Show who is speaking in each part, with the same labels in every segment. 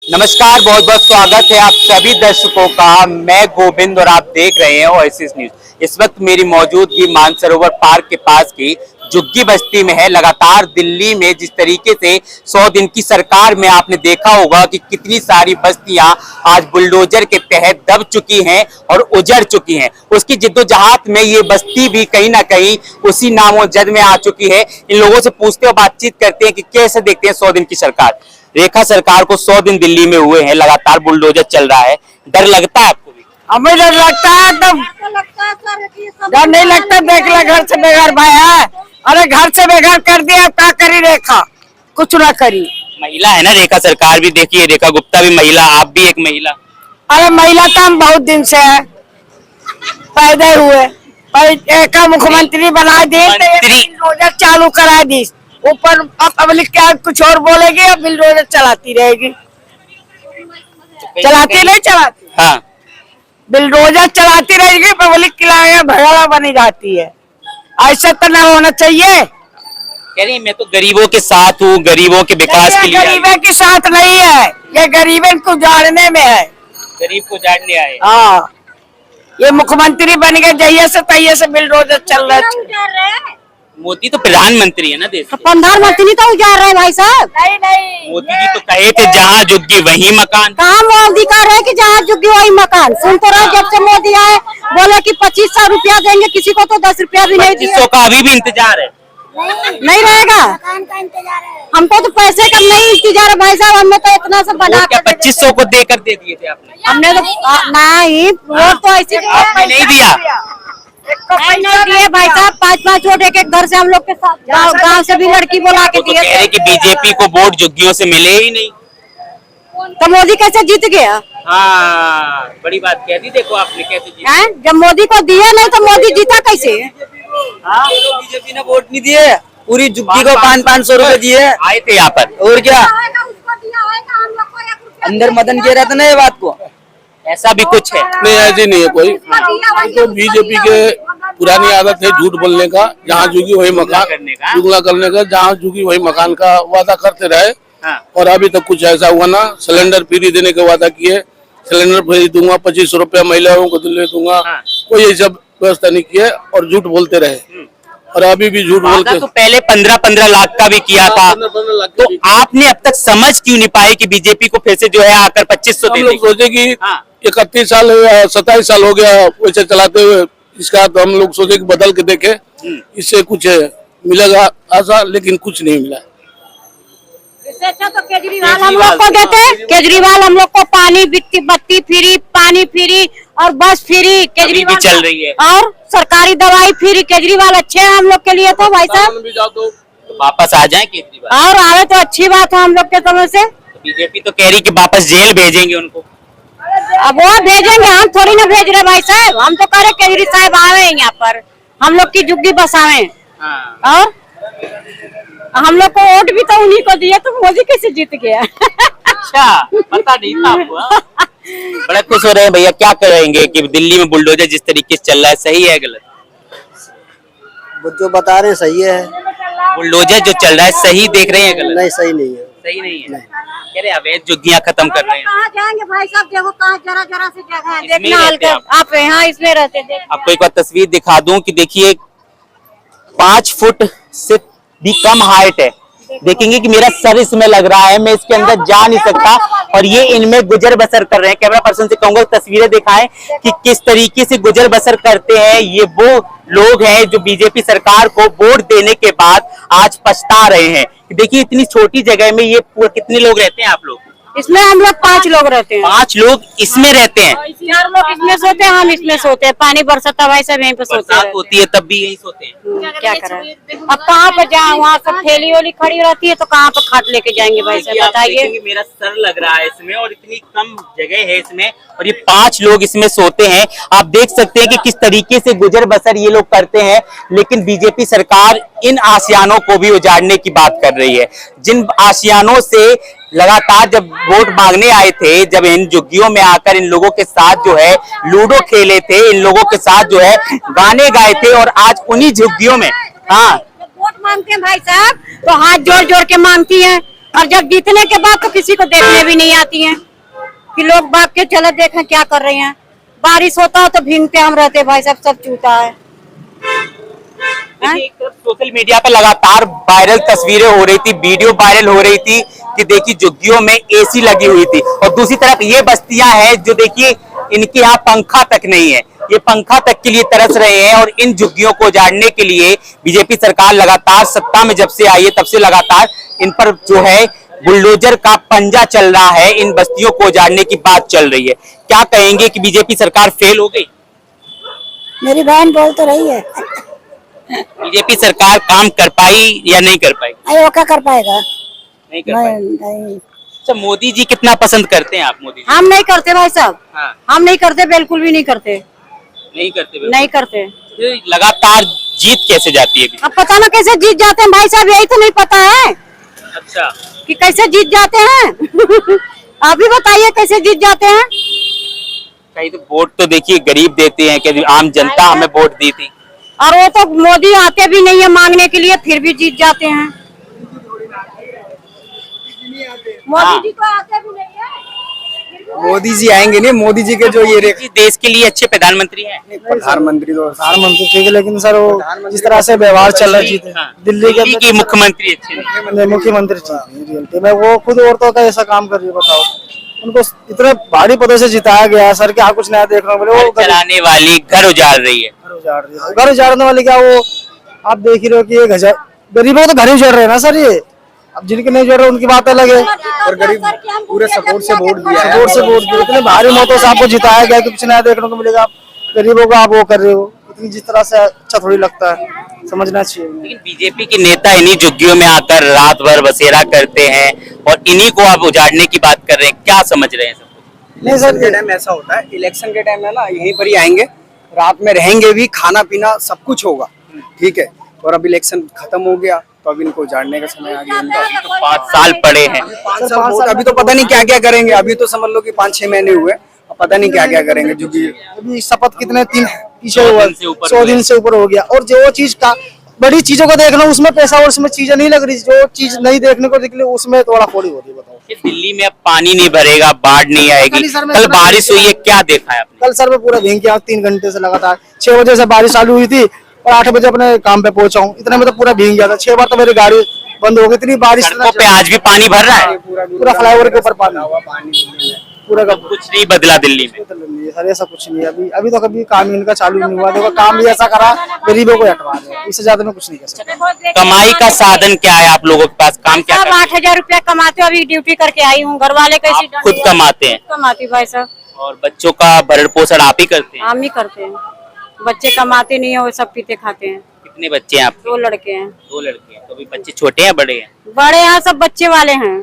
Speaker 1: नमस्कार, बहुत बहुत स्वागत है आप सभी दर्शकों का। मैं गोविंद और आप देख रहे हैं ओएसिस न्यूज। इस वक्त मेरी मौजूदगी मानसरोवर पार्क के पास की झुग्गी बस्ती में है। लगातार दिल्ली में जिस तरीके से 100 दिन की सरकार में आपने देखा होगा कि कितनी सारी बस्तियां आज बुलडोजर के तहत दब चुकी हैं और उजड़ चुकी हैं, उसकी जिद्दोजहद में ये बस्ती भी कहीं ना कहीं उसी नामो जद में आ चुकी है। इन लोगों से पूछते और बातचीत करते हैं कि कैसे देखते हैं 100 दिन की सरकार। रेखा सरकार को 100 दिन दिल्ली में हुए हैं, लगातार बुलडोजर चल रहा है, डर लगता है आपको भी?
Speaker 2: हमें डर लगता है, डर नहीं लगता। देख ला घर से बेघर भाई है, अरे घर से बेघर कर दिया, क्या करी रेखा? कुछ ना करी।
Speaker 1: महिला है ना रेखा सरकार भी, देखिए रेखा गुप्ता भी महिला, आप भी एक महिला।
Speaker 2: अरे महिला तो हम बहुत दिन से है, पैदा हुए एक मुख्यमंत्री बना दी, बिलडोजर चालू करा दी। ऊपर पब्लिक क्या कुछ और बोलेगी, अब बिलडोजर चलाती रहेगी। चलाती नहीं चलाती,
Speaker 1: हाँ
Speaker 2: बिलडोजर चलाती रहेगी, पब्लिक किलाया भगाड़ा बनी जाती है। ऐसा तो ना होना चाहिए।
Speaker 1: कह रही मैं तो गरीबों के साथ हूँ, गरीबों के विकास के लिए।
Speaker 2: गरीबों के साथ नहीं है, ये गरीबों को जाड़ने में है।
Speaker 1: गरीब को जाड़ने आए।
Speaker 2: हाँ, ये मुख्यमंत्री बन गए जहिया से तहिया से बिलडोजर चल रहा है।
Speaker 1: मोदी तो प्रधानमंत्री है ना देश के।
Speaker 2: प्रधानमंत्री तो उजाड़ रहे भाई साहब। नहीं
Speaker 1: मोदी जी तो कहे थे जहाँ झुग्गी वही मकान।
Speaker 2: कहाँ मोदी कह रहे कि जहाँ झुग्गी वही मकान। सुन तो रहे, जब से मोदी आए बोले कि 2500 रुपया देंगे, किसी को तो 10 रुपया भी नहीं दिया।
Speaker 1: 2500 का अभी भी इंतजार है?
Speaker 2: नहीं रहेगा, हमको तो पैसे का नहीं इंतजार है भाई साहब। हमने तो इतना सब बना
Speaker 1: क्या 2500 को देकर दे दिए थे आपने?
Speaker 2: हमने तो नहीं, वोट तो ऐसे
Speaker 1: नहीं दिया
Speaker 2: नहीं दिए भाई साहब। 5-5 वोट एक घर से हम लोग के साथ, गाँव से भी लड़की बोला के दिए।
Speaker 1: कह रहे कि बीजेपी को वोट झुग्गियों से मिले ही नहीं,
Speaker 2: तो मोदी कैसे जीत गया?
Speaker 1: हाँ बड़ी बात कह दी। देखो आपने कैसे जीता।
Speaker 2: जब मोदी को दिया नहीं तो मोदी जीता कैसे?
Speaker 3: बीजेपी ने वोट नहीं दिए, पूरी झुग्गी को 500-500 रुपए दिए।
Speaker 1: आए थे यहाँ पर
Speaker 3: और क्या अंदर मदन कह रहा था ना ये बात को।
Speaker 1: ऐसा भी कुछ है?
Speaker 4: नहीं, ऐसी नहीं है कोई। तो बीजेपी के पुरानी आदत है झूठ बोलने का, जहाँ झुकी वही मकान, जुगला करने का, जहाँ झुकी वही मकान का वादा करते रहे।
Speaker 1: हाँ।
Speaker 4: और अभी तक कुछ ऐसा हुआ ना। सिलेंडर फ्री देने का वादा किए, सिलेंडर फ्री दूंगा, 2500 रुपया महिलाओं को दे दूंगा।
Speaker 1: हाँ।
Speaker 4: कोई ये सब व्यवस्था नहीं किए और झूठ बोलते रहे। और अभी भी झूठ बोलते।
Speaker 1: तो पहले 15-15 लाख का भी किया था,
Speaker 4: 15 लाख
Speaker 1: तो आपने अब तक समझ क्यों नहीं पाए कि बीजेपी को फिर से जो है आकर 2500
Speaker 4: हम
Speaker 1: दे
Speaker 4: लोग
Speaker 1: देंगे?
Speaker 4: सोचे कि
Speaker 1: हाँ।
Speaker 4: 31 साल 27 साल हो गया वैसे चलाते हुए, इसका तो हम लोग सोचे कि बदल के देखे, इससे कुछ मिलेगा आशा, लेकिन कुछ नहीं मिला।
Speaker 2: इससे अच्छा तो केजरीवाल हम लोग को देते। केजरीवाल हम लोग को पानी, बत्ती फ्री, पानी फ्री और बस फ्री। केजरीवाल
Speaker 1: चल रही है
Speaker 2: और सरकारी दवाई फ्री। केजरीवाल अच्छे हैं हम लोग के लिए तो भाई साहब।
Speaker 1: तो वापस आ जाए केजरीवाल
Speaker 2: और आवे तो अच्छी बात है हम लोग के समझ से।
Speaker 1: बीजेपी तो कह रही कि वापस जेल भेजेंगे उनको।
Speaker 2: अब वो भेजेंगे, हम थोड़ी ना भेज रहे भाई साहब। हम तो कह रहे केजरीवाल साहब आवे यहाँ पर, हम लोग की झुग्गी बसावे। और हम लोग को वोट भी तो उन्हीं को दिए, तो मोदी कैसे जीत गया?
Speaker 1: अच्छा, पता नहीं था आपको। हाँ? बड़ा खुश हो रहे हैं भैया, क्या करेंगे कि दिल्ली में बुलडोजर जिस तरीके से चल रहा है, सही है गलत?
Speaker 3: वो जो बता रहे सही है।
Speaker 1: बुलडोजर जो चल रहा है सही देख रहे हैं गलत?
Speaker 3: नहीं, सही नहीं है।
Speaker 1: सही नहीं है। कह रहे अवैध झुग्गियां खत्म कर रहे हैं।
Speaker 2: कहाँ जाएंगे भाई साहब? देखो कहाँ जरा से जगह है,
Speaker 1: इसमें
Speaker 2: देखना
Speaker 1: ही
Speaker 2: हाल
Speaker 1: रहते हैं
Speaker 2: का। आप यहाँ इसमें रहते हैं।
Speaker 1: आपको एक बार तस्वीर दिखा दूं कि देखिए 5 फुट से भी कम हाइट है। देखेंगे कि मेरा सर इसमें लग रहा है, मैं इसके अंदर जा नहीं सकता और ये इनमें गुजर बसर कर रहे हैं। कैमरा पर्सन से कहूंगा तस्वीरें दिखाएं कि किस तरीके से गुजर बसर करते हैं। ये वो लोग हैं जो बीजेपी सरकार को वोट देने के बाद आज पछता रहे हैं। देखिए इतनी छोटी जगह में ये कितने लोग रहते हैं आप लोग?
Speaker 2: इसमें हम लोग 5 लोग रहते हैं।
Speaker 1: 5 लोग इसमें रहते हैं।
Speaker 2: 4 लोग इसमें सोते हैं, हम इसमें सोते हैं। पानी बरसाता भाई सब यहीं पे सोते हैं।
Speaker 1: होती है तब भी यही सोते हैं।
Speaker 2: क्या करें अब? कहाँ पे जाए? वहाँ सब ठेली वोली खड़ी रहती है, तो कहाँ पे खाट लेके जाएंगे भाई साहब बताइए।
Speaker 1: मेरा सर लग रहा है इसमें और इतनी कम जगह है इसमें और ये 5 लोग इसमें सोते हैं। आप देख सकते हैं कि किस तरीके से गुजर बसर ये लोग करते हैं। लेकिन बीजेपी सरकार इन आशियानों को भी उजाड़ने की बात कर रही है। जिन आशियानों से लगातार जब वोट मांगने आए थे, जब इन झुग्गियों में आकर इन लोगों के साथ जो है लूडो खेले थे, इन लोगों के साथ जो है गाने गाए थे और आज उन्हीं झुग्गियों में। हाँ,
Speaker 2: वोट मांगते हैं भाई साहब तो हाथ जोड़ जोड़ के मांगती हैं।
Speaker 5: और जब जीतने के बाद तो किसी को देखने भी नहीं आती हैं कि लोग भाग के चले देखें क्या कर रहे हैं। बारिश होता है तो भींगते हम रहते भाई साहब, सब चूता है।
Speaker 1: देखिए, एक तरफ सोशल मीडिया पे लगातार वायरल तस्वीरें हो रही थी, वीडियो वायरल हो रही थी कि देखिए झुग्गियों में एसी लगी हुई थी, और दूसरी तरफ ये बस्तियां हैं जो देखिए इनके यहाँ पंखा तक नहीं है, ये पंखा तक के लिए तरस रहे हैं। और इन झुग्गियों को उजाड़ने के लिए बीजेपी सरकार लगातार सत्ता में जब से आई है तब से लगातार इन पर जो है बुलडोजर का पंजा चल रहा है, इन बस्तियों को उजाड़ने की बात चल रही है। क्या कहेंगे कि बीजेपी सरकार फेल हो गई?
Speaker 5: मेरी बहन बोल तो रही है।
Speaker 1: बीजेपी सरकार काम कर पाई या नहीं कर पाई?
Speaker 5: अरे वो क्या कर पाएगा?
Speaker 1: नहीं कर पाई।
Speaker 5: नहीं।
Speaker 1: अच्छा, मोदी जी कितना पसंद करते हैं आप? मोदी जी
Speaker 5: हम नहीं करते भाई साहब।
Speaker 1: हाँ।
Speaker 5: हम नहीं करते, बिल्कुल भी नहीं करते।
Speaker 1: नहीं करते बिल्कुल।
Speaker 5: नहीं करते।
Speaker 1: ये लगातार जीत कैसे जाती है?
Speaker 5: अब पता ना कैसे जीत जाते हैं भाई साहब, यही तो नहीं पता है।
Speaker 1: अच्छा,
Speaker 5: कि कैसे जीत जाते हैं। आप ही बताइए कैसे जीत जाते हैं।
Speaker 1: कहीं तो वोट तो देखिए गरीब देते हैं कि आम जनता हमें वोट दी थी,
Speaker 5: और वो तो मोदी आते भी नहीं है मांगने के लिए, फिर भी जीत जाते हैं। मोदी जी तो आते भी नहीं है।
Speaker 3: मोदी जी आएंगे नहीं, मोदी जी के जो ये
Speaker 1: देश के लिए अच्छे प्रधानमंत्री हैं।
Speaker 3: प्रधानमंत्री ठीक है, लेकिन सर वो जिस तरह से व्यवहार चल रहा है
Speaker 1: हाँ।
Speaker 3: दिल्ली
Speaker 1: की मुख्यमंत्री अच्छे नहीं।
Speaker 3: मुख्यमंत्री रियलिटी में वो खुद औरतों का ऐसा काम कर रही है, बताओ। उनको इतने भारी पदों से जिताया गया है सर, क्या कुछ नया देखने को मिले। वो
Speaker 1: चलाने वाली घर उजाड़ रही है।
Speaker 3: घर उजाड़ने वाले क्या, वो आप देख ही रहे हो कि 1,000 गरीबों को तो घर ही उजाड़ रहे हैं ना सर ये। अब जिनके नहीं जोड़ रहे उनकी बात अलग है। और गरीब पूरे सपोर्ट से वोट दिया, इतने भारी मतों से आपको जिताया गया कि कुछ नया देखने को मिलेगा। गरीबों का आप वो कर रहे हो, इतनी जिस तरह से अच्छा थोड़ी लगता है, समझना चाहिए।
Speaker 1: लेकिन बीजेपी के नेता इन्हीं झुग्गियों में आकर रात भर बसेरा करते हैं और इन्हीं को आप उजाड़ने की बात कर रहे हैं, क्या समझ रहे हैं सब?
Speaker 3: नहीं सर, के टाइम ऐसा होता है, इलेक्शन के टाइम है ना, यहीं पर ही आएंगे, रात में रहेंगे भी, खाना पीना सब कुछ होगा, ठीक है। और अब इलेक्शन खत्म हो गया तो अब इनको उजाड़ने का समय आ गया।
Speaker 1: अभी तो 5 साल पड़े हैं।
Speaker 3: 5 साल अभी तो पता नहीं क्या क्या करेंगे। अभी तो समझ लो कि 5-6 महीने हुए, अब पता नहीं क्या क्या करेंगे। जो कि अभी शपथ कितने 3 पीछे हुआ, 100 दिन से ऊपर हो गया। और जो चीज का बड़ी चीजों को देखना उसमें पैसा और उसमें चीजें नहीं लग रही, जो चीज नहीं देखने को निकली उसमें थोड़ा थोड़ी होती है। बताओ,
Speaker 1: दिल्ली में अब पानी नहीं भरेगा, बाढ़ नहीं आएगी। कल बारिश हुई है, क्या देखा है आपने?
Speaker 3: कल सर मैं पूरा भींग गया 3 घंटे से लगातार। 6 बजे से बारिश चालू हुई थी और 8 बजे अपने काम पे पहुंचा हूँ। इतने में तो पूरा भीग गया था। 6 बार तो मेरी गाड़ी बंद हो गई, इतनी बारिश।
Speaker 1: सड़कों पे आज भी पानी भर रहा है,
Speaker 3: पूरा फ्लाईओवर के ऊपर पानी पूरा का
Speaker 1: कुछ नहीं बदला दिल्ली में।
Speaker 3: सर ऐसा कुछ नहीं है। अभी तो कभी काम इनका चालू नहीं हुआ। देखो काम भी ऐसा करा, गरीबों को हटवा दिया, इससे ज्यादा मैं कुछ नहीं कर सकता।
Speaker 1: कमाई का साधन क्या है आप लोगों के पास? काम क्या करते हैं?
Speaker 5: 8,000 रुपया कमाते हो, अभी ड्यूटी करके आई हूँ। घर वाले कैसे
Speaker 1: खुद कमाते हैं?
Speaker 5: कमाती भाई साहब।
Speaker 1: और बच्चों का भरण पोषण आप ही करते हैं?
Speaker 5: हम ही करते हैं। बच्चे कमाते नहीं है, वो सब पीते खाते हैं।
Speaker 1: कितने बच्चे हैं आपके?
Speaker 5: 2 लड़के हैं।
Speaker 1: 2 लड़के हैं। तो अभी बच्चे छोटे हैं बड़े हैं?
Speaker 5: बड़े हैं, सब बच्चे वाले हैं।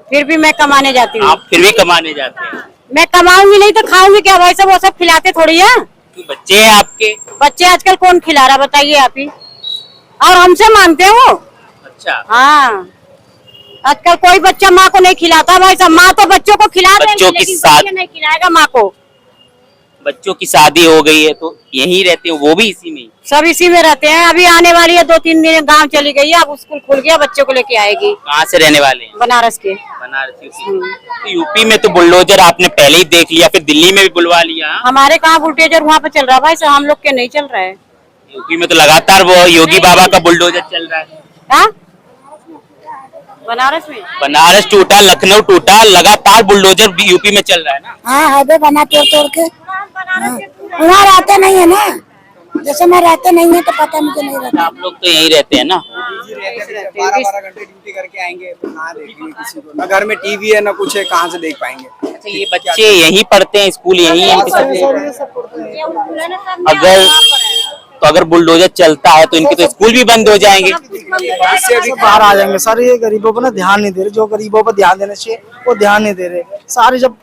Speaker 5: फिर भी मैं कमाने जाती हूँ।
Speaker 1: आप फिर भी कमाने जाते हैं?
Speaker 5: मैं कमाऊंगी नहीं तो खाऊंगी क्या भाई साहब? वो सब खिलाते थोड़ी है।
Speaker 1: तो बच्चे हैं आपके?
Speaker 5: बच्चे आजकल कौन खिला रहा बताइए आप ही। और हमसे मांगते हैं वो।
Speaker 1: अच्छा,
Speaker 5: हाँ, आजकल कोई बच्चा माँ को नहीं खिलाता भाई साहब। माँ तो बच्चों को खिला देगी,
Speaker 1: बच्चों की
Speaker 5: लेकिन
Speaker 1: साथ-
Speaker 5: बच्चे नहीं खिलाएगा माँ को।
Speaker 1: बच्चों की शादी हो गई है तो यहीं रहते हैं, वो भी इसी में?
Speaker 5: सब इसी में रहते हैं। अभी आने वाली है, 2-3 दिन गांव चली गई है। अब स्कूल खुल गया, बच्चों को लेके आएगी।
Speaker 1: कहाँ से रहने वाले हैं?
Speaker 5: बनारस के।
Speaker 1: बनारस यूपी। तो यूपी में तो बुलडोजर आपने पहले ही देख लिया, फिर दिल्ली में भी बुलवा लिया।
Speaker 5: हमारे कहाँ बुलडोजर वहाँ पे चल रहा है भाई साहब, हम लोग के नहीं चल रहा है।
Speaker 1: यूपी में तो लगातार वो योगी बाबा का बुलडोजर चल रहा है।
Speaker 5: हाँ? बनारस में
Speaker 1: बनारस टूटा, लखनऊ टूटा, लगातार बुलडोजर भी यूपी में चल रहा है ना।
Speaker 2: हाँ हाईवे बना तोड़ के वहाँ रहते नहीं है ना, जैसे मैं रहते नहीं है तो पता मुझे नहीं रहता।
Speaker 1: आप लोग तो यहीं रहते हैं ना?
Speaker 3: 12-12 घंटे ड्यूटी करके आएंगे तो कहाँ देखेंगे किसी को। ना घर में टीवी है ना कुछ है, कहाँ से देख पाएंगे।
Speaker 1: अच्छा, ये बच्चे यहीं पढ़ते हैं, स्कूल यहीं है इनके सब? अगर बुलडोजर चलता है तो इनके तो स्कूल भी बंद हो जाएंगे।
Speaker 3: इससे अभी बाहर आ जाएंगे सर। ये गरीबों पर ना ध्यान नहीं दे रहे, जो गरीबों पर ध्यान देना चाहिए वो ध्यान नहीं दे रहे। सारे जब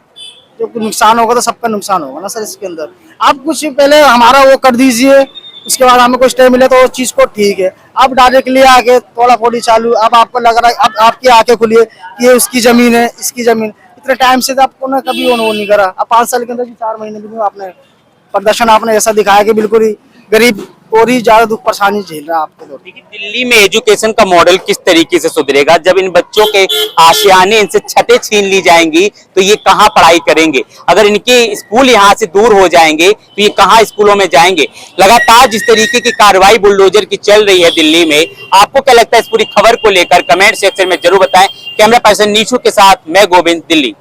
Speaker 3: नुकसान होगा तो सबका नुकसान होगा ना सर। इसके अंदर आप कुछ पहले हमारा वो कर दीजिए, उसके बाद हमें कुछ टाइम मिले तो उस चीज को ठीक है। अब डायरेक्टली आके थोड़ा थोड़ी चालू, अब आपको लग रहा है, अब आपकी आंखें खुली है कि ये उसकी जमीन है, इसकी जमीन। इतने टाइम से तो आपको ना कभी वो नहीं करा। अब 5 साल के अंदर 4 महीने में आपने प्रदर्शन आपने ऐसा दिखाया कि बिल्कुल ही गरीब और ही ज्यादा दुख परेशानी झेल रहा है आपके लोग।
Speaker 1: देखिए दिल्ली में एजुकेशन का मॉडल किस तरीके से सुधरेगा जब इन बच्चों के आशियाने इनसे छतें छीन ली जाएंगी तो ये कहाँ पढ़ाई करेंगे। अगर इनके स्कूल यहाँ से दूर हो जाएंगे तो ये कहाँ स्कूलों में जाएंगे। लगातार जिस तरीके की कार्रवाई बुलडोजर की चल रही है दिल्ली में, आपको क्या लगता है इस पूरी खबर को लेकर कमेंट सेक्शन में जरूर बताएं। कैमरा पर्सन नीशू के साथ मैं गोविंद, दिल्ली।